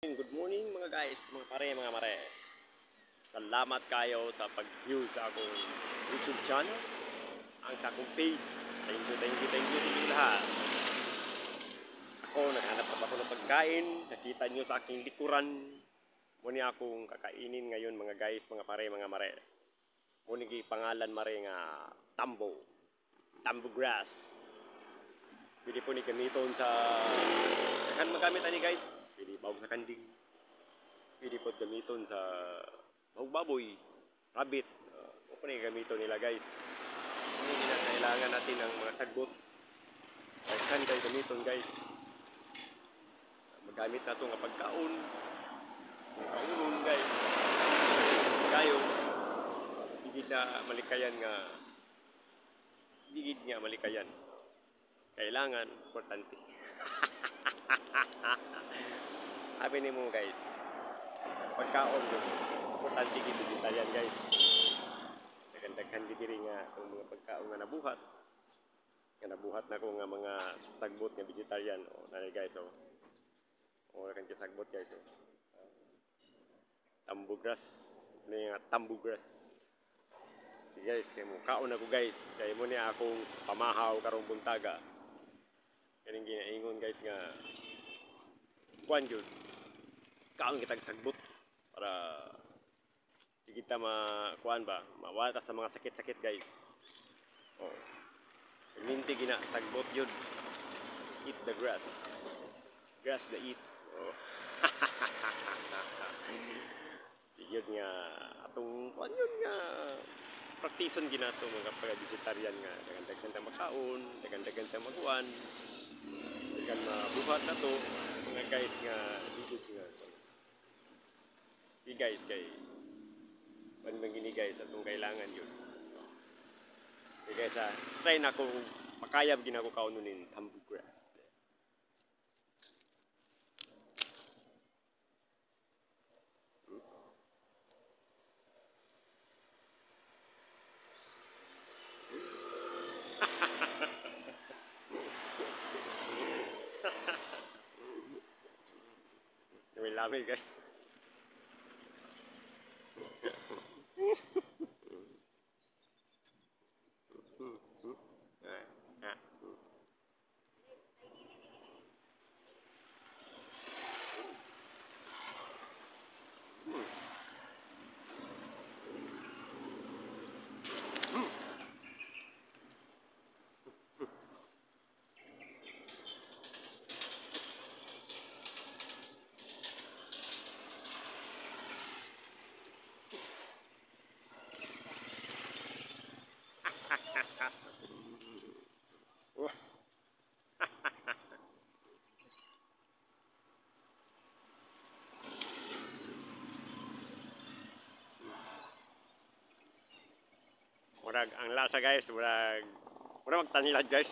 Good morning mga guys, mga pare, mga mare. Salamat kayo sa pag-view sa akong YouTube channel, ang sa akong page. Thank you sa inyong lahat. Ako, naghanap pa ako ng pagkain. Nakita nyo sa aking likuran. Muna akong kakainin ngayon mga guys, mga pare, mga mare. Muna pangalan mare nga tambo grass. Pwede po ni gamiton sa kan magamit ani guys. Pwede bawag sa kanding. Pwede po gamiton sa baboy, rabbit. O po ni gamiton nila guys. Hindi na kailangan natin ng mga sagbot. Kan kayo gamiton guys. Magamit na ito nga pagkaon. Kaunon guys. Kayo digid na malikayan nga digid nga malikayan. Kailangan, importante. Sabi ni mo guys, pagkaon yun, importante gito dito yan guys. Nagandaghan diri nga itong mga pagkaon nga nabuhat. Nga nabuhat na ko nga mga sagbot nga vegetarian. O, nari guys, o. O, nakan sagbot guys, o. Tambo grass. Ano yung tambo grass. Sige guys, kaya mo kaon ako guys. Kaya mo niya akong pamahaw karong buntaga. Kaya ginaingon guys nga kuan yun. Kaon kitang sagbot para di kita kuan ba, mawala sa mga sakit-sakit guys. Oh. Minti gina sagbot yun. Eat the grass. Grass the eat. Oh. Yun nga atong kuan yun nga praktison ginato mga pag-vegetarian nga daghan-daghan ta makaon, daghan-daghan ta magkuan. Daghan mabuhat na to mga guys nga digid nga. Di guys kay gini guys atong kailangan yun. Di guys try na kung makayab ginako kaununin tambo grass. Lami guys. Murag ang lasa guys, murag magtanilad guys.